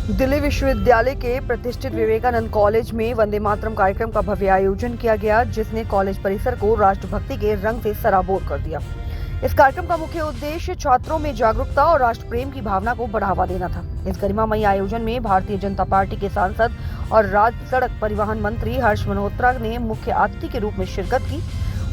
दिल्ली विश्वविद्यालय के प्रतिष्ठित विवेकानंद कॉलेज में वंदे मातरम कार्यक्रम का भव्य आयोजन किया गया, जिसने कॉलेज परिसर को राष्ट्रभक्ति के रंग से सराबोर कर दिया। इस कार्यक्रम का मुख्य उद्देश्य छात्रों में जागरूकता और राष्ट्र प्रेम की भावना को बढ़ावा देना था। इस गरिमामयी आयोजन में भारतीय जनता पार्टी के सांसद और राज्य सड़क परिवहन मंत्री हर्ष मल्होत्रा ने मुख्य अतिथि के रूप में शिरकत की।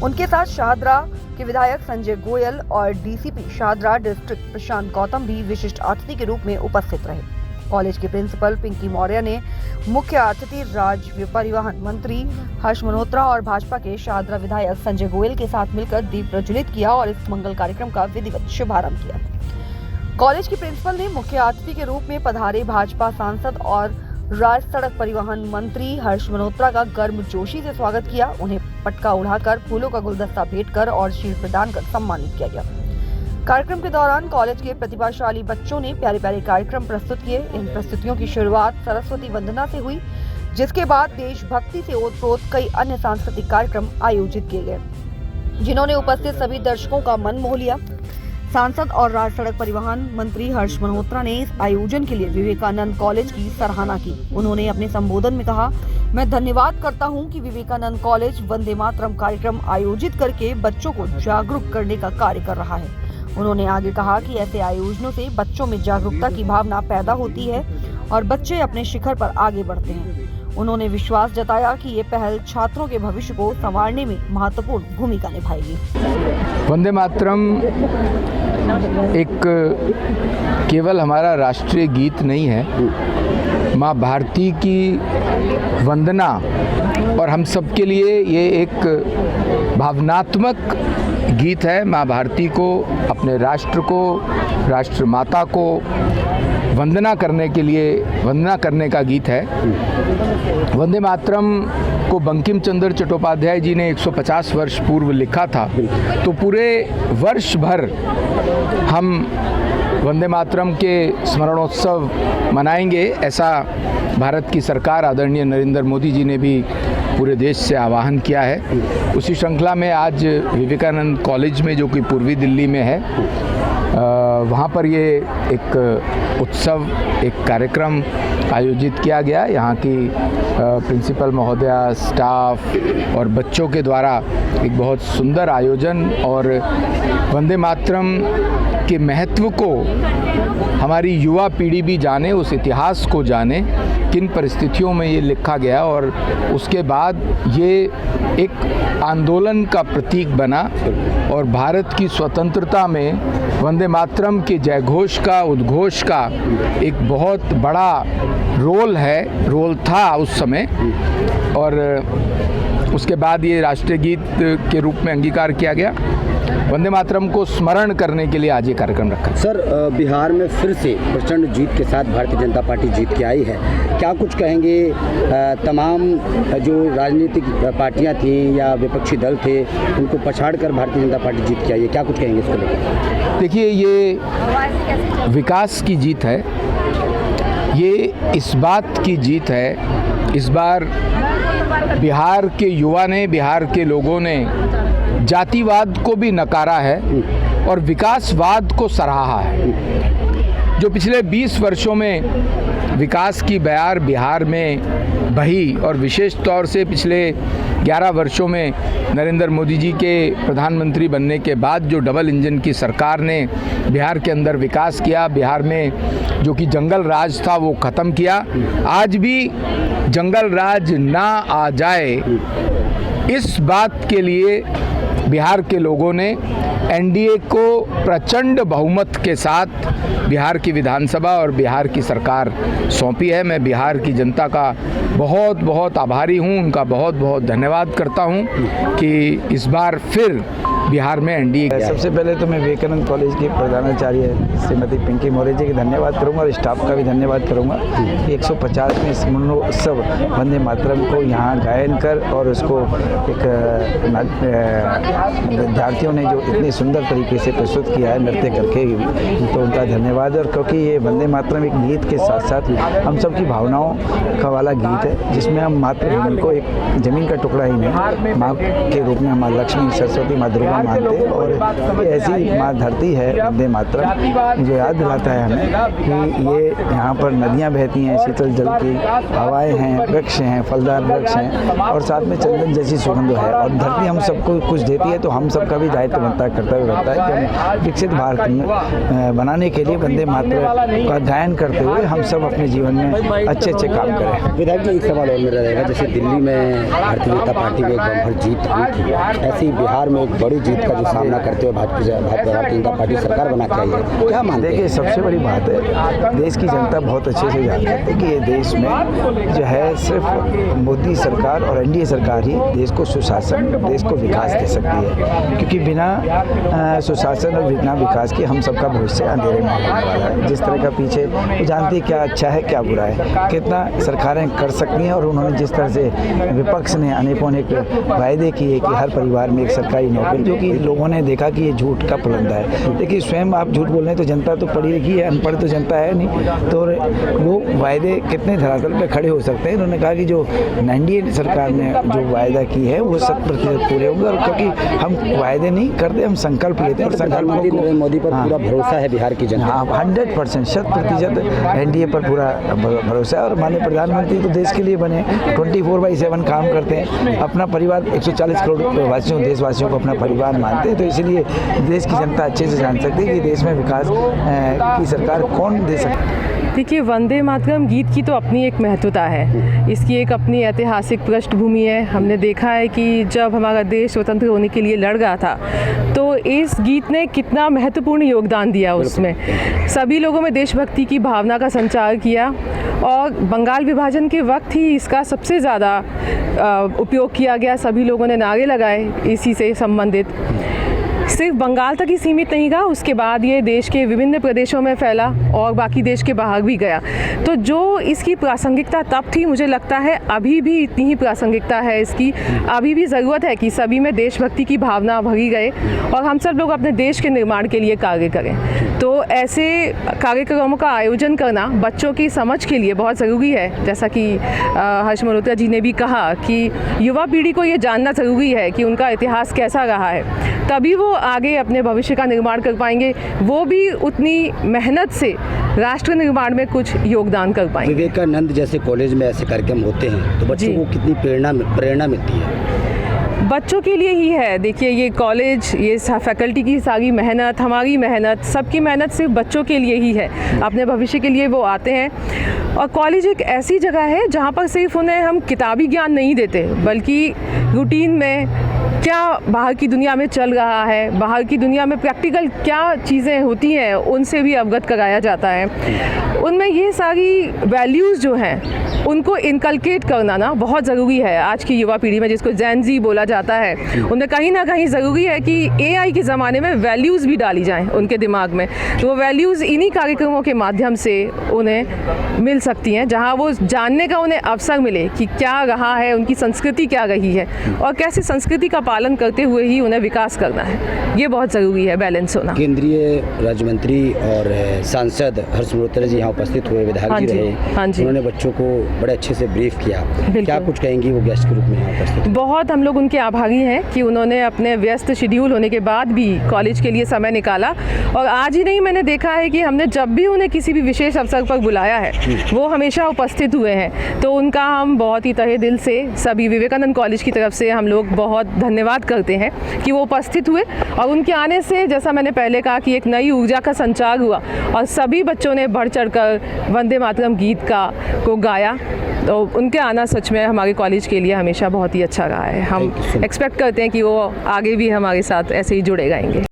उनके साथ शाहदरा के विधायक संजय गोयल और डीसीपी शाहदरा डिस्ट्रिक्ट प्रशांत गौतम भी विशिष्ट अतिथि के रूप में उपस्थित रहे। कॉलेज के प्रिंसिपल पिंकी मौर्य ने मुख्य अतिथि राज्य परिवहन मंत्री हर्ष मल्होत्रा और भाजपा के शाहदरा विधायक संजय गोयल के साथ मिलकर दीप प्रज्वलित किया और इस मंगल कार्यक्रम का विधिवत शुभारंभ किया। कॉलेज के प्रिंसिपल ने मुख्य अतिथि के रूप में पधारे भाजपा सांसद और राज्य सड़क परिवहन मंत्री हर्ष मल्होत्रा का गर्मजोशी से स्वागत किया। उन्हें पटका उड़ाकर, फूलों का गुलदस्ता भेंट कर और शील्ड प्रदान कर सम्मानित किया गया। कार्यक्रम के दौरान कॉलेज के प्रतिभाशाली बच्चों ने प्यारे प्यारे कार्यक्रम प्रस्तुत किए। इन प्रस्तुतियों की शुरुआत सरस्वती वंदना से हुई, जिसके बाद देशभक्ति से ओतप्रोत कई अन्य सांस्कृतिक कार्यक्रम आयोजित किए गए, जिन्होंने उपस्थित सभी दर्शकों का मन मोह लिया। सांसद और राज्य सड़क परिवहन मंत्री हर्ष मल्होत्रा ने इस आयोजन के लिए विवेकानंद कॉलेज की सराहना की। उन्होंने अपने संबोधन में कहा, मैं धन्यवाद करता हूं कि विवेकानंद कॉलेज वंदे मातरम कार्यक्रम आयोजित करके बच्चों को जागरूक करने का कार्य कर रहा है। उन्होंने आगे कहा कि ऐसे आयोजनों से बच्चों में जागरूकता की भावना पैदा होती है और बच्चे अपने शिखर पर आगे बढ़ते हैं। उन्होंने विश्वास जताया कि ये पहल छात्रों के भविष्य को संवारने में महत्वपूर्ण भूमिका निभाएगी। वंदे मातरम एक केवल हमारा राष्ट्रीय गीत नहीं है, माँ भारती की वंदना और हम सब के लिए ये एक भावनात्मक गीत है। माँ भारती को, अपने राष्ट्र को, राष्ट्र माता को वंदना करने के लिए वंदना करने का गीत है। वंदे मातरम को बंकिम चंद्र चट्टोपाध्याय जी ने 150 वर्ष पूर्व लिखा था, तो पूरे वर्ष भर हम वंदे मातरम के स्मरणोत्सव मनाएंगे, ऐसा भारत की सरकार आदरणीय नरेंद्र मोदी जी ने भी पूरे देश से आह्वान किया है। उसी श्रृंखला में आज विवेकानंद कॉलेज में, जो कि पूर्वी दिल्ली में है, वहाँ पर ये एक उत्सव, एक कार्यक्रम आयोजित किया गया। यहाँ की प्रिंसिपल महोदया, स्टाफ और बच्चों के द्वारा एक बहुत सुंदर आयोजन और वंदे मातरम के महत्व को हमारी युवा पीढ़ी भी जाने, उस इतिहास को जाने, किन परिस्थितियों में ये लिखा गया और उसके बाद ये एक आंदोलन का प्रतीक बना और भारत की स्वतंत्रता में वंदे मातरम के जयघोष का, उद्घोष का एक बहुत बड़ा रोल था उस समय। और उसके बाद ये राष्ट्रीय गीत के रूप में अंगीकार किया गया। वंदे मातरम को स्मरण करने के लिए आज ये कार्यक्रम रखा। सर, बिहार में फिर से प्रचंड जीत के साथ भारतीय जनता पार्टी जीत के आई है, क्या कुछ कहेंगे? तमाम जो राजनीतिक पार्टियां थीं या विपक्षी दल थे, उनको पछाड़कर भारतीय जनता पार्टी जीत के आई है, क्या कुछ कहेंगे इसको लेकर? देखिए, ये विकास की जीत है, ये इस बात की जीत है, इस बार बिहार के युवा ने, बिहार के लोगों ने जातिवाद को भी नकारा है और विकासवाद को सराहा है। जो पिछले 20 वर्षों में विकास की बयार बिहार में बही और विशेष तौर से पिछले 11 वर्षों में नरेंद्र मोदी जी के प्रधानमंत्री बनने के बाद जो डबल इंजन की सरकार ने बिहार के अंदर विकास किया, बिहार में जो कि जंगल राज था वो ख़त्म किया। आज भी जंगल राज ना आ जाए, इस बात के लिए बिहार के लोगों ने एनडीए को प्रचंड बहुमत के साथ बिहार की विधानसभा और बिहार की सरकार सौंपी है। मैं बिहार की जनता का बहुत बहुत आभारी हूं, उनका बहुत बहुत धन्यवाद करता हूं कि इस बार फिर बिहार में एनडीए। सबसे पहले तो मैं विवेकानंद कॉलेज की प्रधानाचार्य श्रीमती पिंकी मौर्य जी की धन्यवाद करूंगा और स्टाफ का भी धन्यवाद करूंगा कि 150वें स्मरणोत्सव वंदे मातरम को यहाँ गायन कर और उसको एक विद्यार्थियों ने जो इतने सुंदर तरीके से प्रस्तुत किया है नृत्य करके, तो उनका धन्यवाद। और क्योंकि ये वंदे मातरम एक गीत के साथ साथ हम सब की भावनाओं का वाला गीत है, जिसमें हम मातृभूमि को एक ज़मीन का टुकड़ा ही नहीं, माँ के रूप में माँ लक्ष्मी, सरस्वती, माँ दुर्गा नहीं मानते। और ये ऐसी माँ धरती है वंदे मातरम, जो याद दिलाता है हमें कि ये यहाँ पर नदियाँ बहती हैं शीतल जल की, हवाएं हैं, वृक्ष हैं, फलदार वृक्ष हैं और साथ में चंदन जैसी सुगंध है। और धरती हम सबको कुछ देती है, तो हम सबका भी दायित्व बनता है, कर्तव्य बनता है कि हम विकसित भारत में बनाने के लिए वंदे मातरम का गायन करते हुए हम सब अपने जीवन में अच्छे अच्छे काम करें। विधायक जी, एक सवाल और मेरा रहेगा, जैसे दिल्ली में भारतीय जनता पार्टी में एक बम्पर जीत हुई थी, ऐसे ही बिहार में एक बड़ी जीत का जो सामना करते हुए भारतीय जनता पार्टी सरकार बना के आई है, क्या मानते हैं? देखिए, सबसे बड़ी बात है, देश की जनता बहुत अच्छे से जानती है कि ये देश में जो है सिर्फ मोदी सरकार और एनडीए सरकार ही देश को सुशासन, देश को विकास दे सकती है, क्योंकि बिना सुशासन और बिना विकास के हम सबका भविष्य अंधेरे में होने वाला है। जिस तरह का पीछे वो जानती है क्या अच्छा है क्या बुरा है, कितना सरकारें कर सकती हैं, और उन्होंने जिस तरह से विपक्ष ने अनेकों अनेक वायदे किए कि हर परिवार में एक सरकारी नौकरी, जो कि लोगों ने देखा कि ये झूठ का पुलंदा है। देखिए, स्वयं आप झूठ बोल रहे हैं तो जनता तो पढ़ी लिखी है, अनपढ़ तो जनता है नहीं, तो वो वायदे कितने धरातल पे खड़े हो सकते हैं। उन्होंने कहा कि जो एनडीए सरकार ने जो वायदा की है वो 100% पूरे होंगे, और क्योंकि हम वायदे नहीं करते, हम संकल्प लेते हैं। और प्रधानमंत्री नरेंद्र मोदी पर पूरा भरोसा है बिहार की जनता? हाँ, 100% 100% एनडीए पर पूरा भरोसा है। और माननीय प्रधानमंत्री तो देश के लिए बने, 24/7 काम करते हैं, अपना परिवार 140 करोड़ वासियों देशवासियों को अपना परिवार मानते हैं, तो इसीलिए देश की जनता अच्छे से जान सकती है कि देश में विकास की सरकार कौन दे सकता है। देखिए, वंदे मातरम गीत की तो अपनी एक महत्वता है, इसकी एक अपनी ऐतिहासिक पृष्ठभूमि है। हमने देखा है कि जब हमारा देश स्वतंत्र होने के लिए लड़ रहा था तो इस गीत ने कितना महत्वपूर्ण योगदान दिया, उसमें सभी लोगों में देशभक्ति की भावना का संचार किया, और बंगाल विभाजन के वक्त ही इसका सबसे ज़्यादा उपयोग किया गया। सभी लोगों ने नारे लगाए इसी से संबंधित। सिर्फ बंगाल तक ही सीमित नहीं रहा, उसके बाद ये देश के विभिन्न प्रदेशों में फैला और बाकी देश के बाहर भी गया। तो जो इसकी प्रासंगिकता तब थी, मुझे लगता है अभी भी इतनी ही प्रासंगिकता है इसकी। अभी भी ज़रूरत है कि सभी में देशभक्ति की भावना भरी गए और हम सब लोग अपने देश के निर्माण के लिए कार्य करें। तो ऐसे कार्यक्रमों का आयोजन करना बच्चों की समझ के लिए बहुत ज़रूरी है। जैसा कि हर्ष मल्होत्रा जी ने भी कहा कि युवा पीढ़ी को ये जानना ज़रूरी है कि उनका इतिहास कैसा रहा है, तभी वो आगे अपने भविष्य का निर्माण कर पाएंगे, वो भी उतनी मेहनत से राष्ट्र निर्माण में कुछ योगदान कर पाएंगे। विवेकानंद जैसे कॉलेज में ऐसे कार्यक्रम होते हैं तो बच्चों को कितनी प्रेरणा मिलती है? बच्चों के लिए ही है। देखिए, ये कॉलेज, ये फैकल्टी की सारी मेहनत, हमारी मेहनत, सबकी मेहनत सिर्फ बच्चों के लिए ही है। अपने भविष्य के लिए वो आते हैं। और कॉलेज एक ऐसी जगह है जहाँ पर सिर्फ उन्हें हम किताबी ज्ञान नहीं देते, बल्कि रूटीन में क्या बाहर की दुनिया में चल रहा है, बाहर की दुनिया में प्रैक्टिकल क्या चीज़ें होती हैं, उनसे भी अवगत कराया जाता है। उनमें ये सारी वैल्यूज़ जो हैं उनको इनकलकेट करना ना बहुत ज़रूरी है आज की युवा पीढ़ी में, जिसको जेन ज़ी बोला जाता है। उन्हें कहीं ना कहीं ज़रूरी है कि एआई के ज़माने में वैल्यूज़ भी डाली जाएं उनके दिमाग में। तो वो वैल्यूज़ इन्हीं कार्यक्रमों के माध्यम से उन्हें मिल सकती हैं, जहाँ वो जानने का उन्हें अवसर मिले कि क्या रहा है, उनकी संस्कृति क्या रही है और कैसे संस्कृति का पालन करते हुए ही उन्हें विकास करना है। ये बहुत ज़रूरी है, बैलेंस होना। केंद्रीय राज्य मंत्री और सांसद हर्ष मल्होत्रा जी यहाँ उपस्थित हुए, विधायक जी रहे। हाँ जी, उन्होंने बच्चों को बड़े अच्छे से ब्रीफ किया। क्या कुछ कहेंगी वो गेस्ट के रूप में यहाँ उपस्थित? बहुत हम लोग उनके आभारी हैं कि उन्होंने अपने व्यस्त शेड्यूल होने के बाद भी कॉलेज के लिए समय निकाला। और आज ही नहीं, मैंने देखा है कि हमने जब भी उन्हें किसी भी विशेष अवसर पर बुलाया है वो हमेशा उपस्थित हुए हैं। तो उनका हम बहुत ही तहे दिल से सभी विवेकानंद कॉलेज की तरफ से हम लोग बहुत धन्यवाद करते हैं कि वो उपस्थित हुए। और उनके आने से, जैसा मैंने पहले कहा, कि एक नई ऊर्जा का संचार हुआ और सभी बच्चों ने बढ़ चढ़कर वंदे मातरम गीत को गाया। तो उनके आना सच में हमारे कॉलेज के लिए हमेशा बहुत ही अच्छा रहा है। हम एक्सपेक्ट करते हैं कि वो आगे भी हमारे साथ ऐसे ही जुड़े रहेंगे।